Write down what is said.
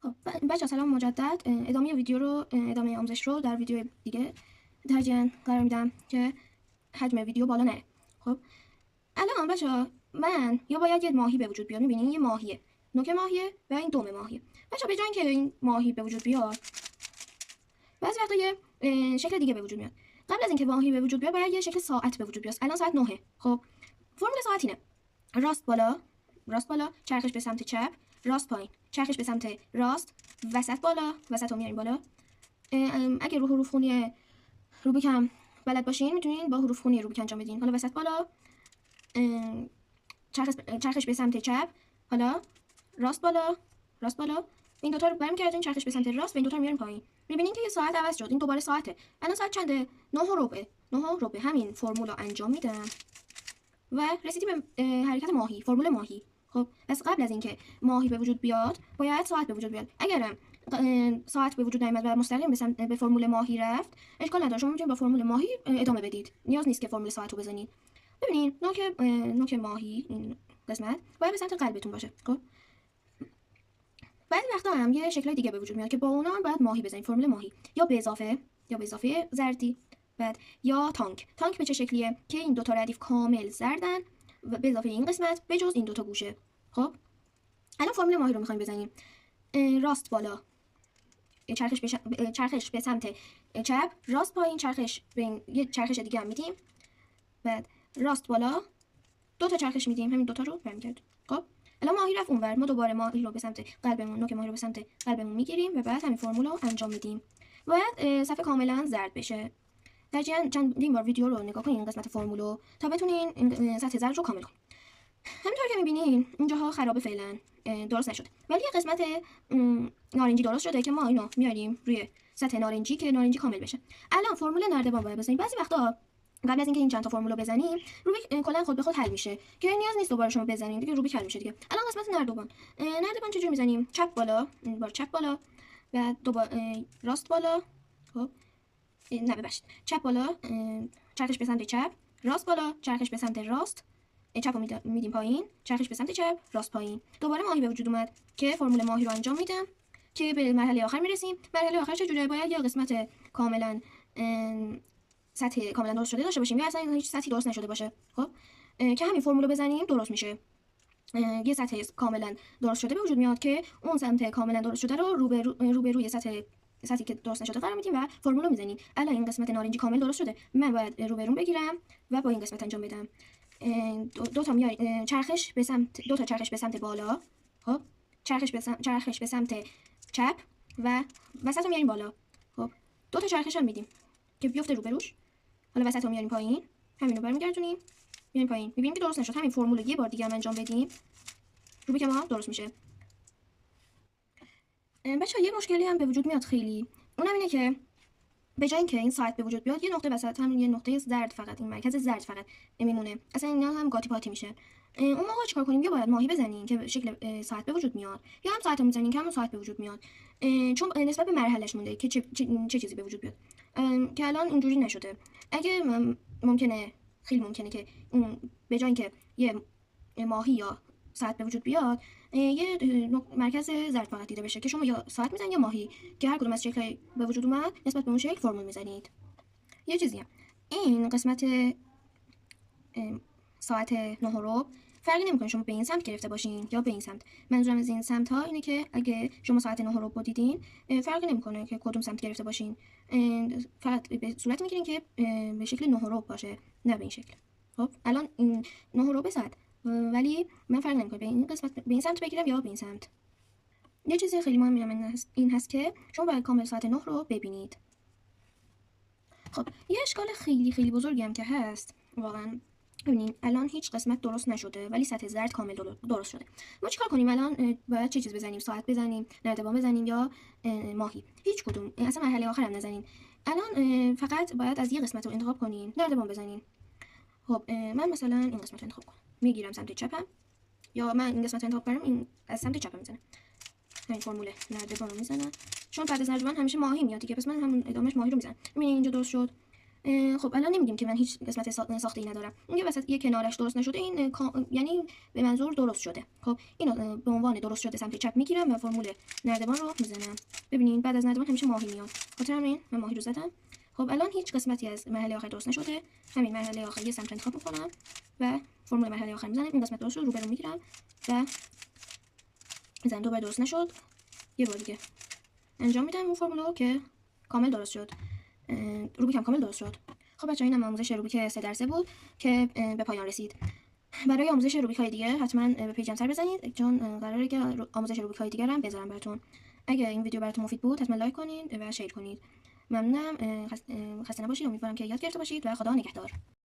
خب بچه‌ها سلام مجدد. ادامه ویدیو رو ادامه آموزش رو در ویدیو دیگه ترجیحاً قرار میدم که حجم ویدیو بالا نره. خب الان بچه‌ها من یا باید یه ماهی به وجود بیاد. می‌بینین یه ماهیه، نوک ماهیه و این دم ماهیه. بچه‌ها به جای اینکه این ماهی به وجود بیاد بعضی وقتا یه شکل دیگه به وجود میاد. قبل از اینکه ماهی به وجود بیاد باید یه شکل ساعت به وجود بیاد. الان ساعت 9. خب فرمول ساعت اینه: راست بالا، چرخش به سمت چپ، راست پایین، چرخش به سمت راست، وسط بالا، وسط رو میاریم بالا. اگه رو حروف خونی روبیک هم بلد باشین میتونین با حروف خونی روبیک انجام بدین. حالا وسط بالا، چرخش به سمت چپ، حالا راست بالا، این دوتا رو برمیگردین چرخش به سمت راست و این دوتا رو میاریم پایین. میبینین که یه ساعت عوض شد. این دوباره ساعته. الان ساعت چنده؟ 9:15. همین فرمول رو انجام میدم و رسیدیم به حرکت ماهی، فرمول ماهی. خب پس قبل از اینکه ماهی به وجود بیاد باید ساعت به وجود بیاد. اگرم ساعت به وجود نیامد و مستقیم به فرمول ماهی رفت، اشکال نداره، شما میتونید با فرمول ماهی ادامه بدید، نیاز نیست که فرمول ساعت رو بزنید. ببینید نوک ماهی این قسمت باید به سمت قلبتون باشه. خب بعضی وقتا هم یه شکل دیگه به وجود میاد که با اونا هم باید ماهی بزنید. فرمول ماهی یا به اضافه زردی، بعد یا تانک به چه شکلیه که این دوتا ردیف کامل زردن و به اضافه این قسمت به جز این دوتا گوشه. خب الان فرمول ماهی رو میخوایم بزنیم. راست بالا، چرخش به سمت چپ، راست پایین، یه چرخش دیگه هم میدیم، بعد راست بالا، دو تا چرخش میدیم، همین دوتا رو برمیگردیم. خب الان ماهی رفت اونور، ما دوباره ماهی رو به سمت قلبمون، نوک ماهی رو به سمت قلبمون میگیریم و بعد همین فرمول رو انجام میدیم. باید صفحه کاملا زرد بشه. درجا چندین بار ویدیو رو نگاه کنین این قسمت فرمول رو تا بتونین این سطح زرد رو کامل کنین. همینطور که میبینین اینجاها خرابه، فعلا درست نشده، ولی یه قسمت نارنجی درست شده که ما اینو میاریم روی سطح نارنجی که نارنجی کامل بشه. الان فرمول نردبان باید بزنیم. بعضی وقتا قبل از اینکه این چند تا فرمول رو بزنیم روبیک کلا خود به خود حل میشه که نیاز نیست دوباره شما بزنید دیگه، روبیک حل میشه دیگه. الان قسمت نردبان چجوری میزنیم؟ چپ بالا، این بار چپ بالا، بعد دوباره راست بالا. خب نه ببخشید، چپ بالا، چرخش به سمت چپ، راست بالا، چرخش به سمت راست، چپ رو میدیم پایین، چرخش به سمت چپ، راست پایین. دوباره ماهی به وجود اومد که فرمول ماهی رو انجام میدم که به مرحله آخر میرسیم. مرحله آخر چجوریه؟ باید یا قسمت کاملا سطح کاملا درست شده داشته باشیم یا اصلا هیچ سطحی درست نشده باشه. خب که همین فرمول رو بزنیم درست میشه. یه سطح کاملا درست شده به وجود میاد که اون سمت کاملا درست شده رو روبروی سطحی که درست نشده قرار میدیم و فرمول رو میزنیم. الان این قسمت نارنجی کامل درست شده، من باید روبرون بگیرم و با این قسمت انجام بدم. دو تا چرخش به سمت بالا. خب چرخش به سمت چپ و وسط رو میاریم بالا. خب دو تا چرخش هم میدیم که بیفته روبروش. حالا وسط رو میاریم پایین، همین رو برمیگردونیم میاریم پایین. میبینیم که درست نشد. همین فرمول رو یه بار دیگه هم انجام بدیم، روبیک ما درست میشه. بچه‌ها یه مشکلی هم به وجود میاد خیلی، اونم اینه که به جای اینکه این ساعت به وجود بیاد یه نقطه وسط، همین یه نقطه زرد فقط، این مرکز زرد فقط میمونه. اصلا اینا هم گاتی پاتی میشه. اون موقع چیکار کنیم؟ یا باید ماهی بزنیم که شکل ساعت به وجود میاد، یا هم ساعت رو میزنیم که همون ساعت به وجود میاد، چون نسبت به مرحلهش مونده که چه چیزی به وجود بیاد که الان اینجوری نشده. اگه خیلی ممکنه که به جای اینکه یه ماهی یا ساعت به وجود بیاد یه مرکز زرد فقط دیده بشه که شما یا ساعت میزنید یا ماهی، که هر کدوم از شکل به وجود اومد نسبت به اون شکل فرمول میزنید. یه چیزی هم این قسمت ساعت 9:15 فرقی نمیکنه شما به این سمت گرفته باشین یا به این سمت. منظورم از این سمت ها اینه که اگه شما ساعت 9:15 دیدین فرقی نمیکنه که کدوم سمت گرفته باشین، فقط به صورت میگیرین که به شکل 9:15 باشه، نه به این شکل. خب الان این 9:15 ساعت، ولی من فرق نمیکنه به این قسمت به این سمت بگیرم یا به این سمت. یه چیزی خیلی مهمه این هست که شما باید کامل ساعت 9 رو ببینید. خب یه اشکال خیلی خیلی بزرگی هم که هست واقعا، ببینید الان هیچ قسمت درست نشده ولی سطح زرد کامل درست شده. ما چیکار کنیم الان؟ باید چه چیز بزنیم؟ ساعت بزنیم، نردبان بزنیم یا ماهی؟ هیچ کدوم، اصلا مرحله آخر هم نزنین. الان فقط باید از یه قسمت رو انتخاب کنین، نردبان بزنین. خب من مثلا این قسمت رو انتخاب کنم، میگیرم سمت چپم، یا من این قسمت رو انتخاب کنم این از سمت چپم میزنم. همین فرمول نردبان رو میزنم، چون بعد از نردبان همیشه ماهی میاد دیگه، پس من همون ادامهش ماهی رو میزنم. ببینید اینجا درست شد. خب الان نمیگیم که من هیچ قسمت ساخته‌ای ندارم. میگه وسط یه کنارش درست نشده، این یعنی به منظور درست شده. خب اینو به عنوان درست شده سمت چپ میگیرم و فرمول نردبان رو میزنم. ببینید بعد از نردبان همیشه ماهی میاد. خاطر همین من ماهی رو زدم. خب الان هیچ قسمتی از مرحله آخر درست نشده. همین مرحله آخر یه سمت انتخاب میکنم و فرمول مرحله آخر میزنم. این قسمت درست شد، رو به رو میگیرم و میزنم. دوباره درست نشد، یه بار دیگه انجام میدم اون فرمولو که کامل درست شد. روبیک هم کامل درست شد. خب بچه‌ها اینم آموزش روبیک 3 درسه بود که به پایان رسید. برای آموزش روبیک های دیگه حتما به پیجم سر بزنید، چون قراره که آموزش روبیک های دیگه هم بذارم براتون. اگه این ویدیو براتون مفید بود حتما لایک کنید و شیر کنید. ممنونم. خسته نباشید. امیدوارم که یاد گرفته باشید و خدا نگهدار.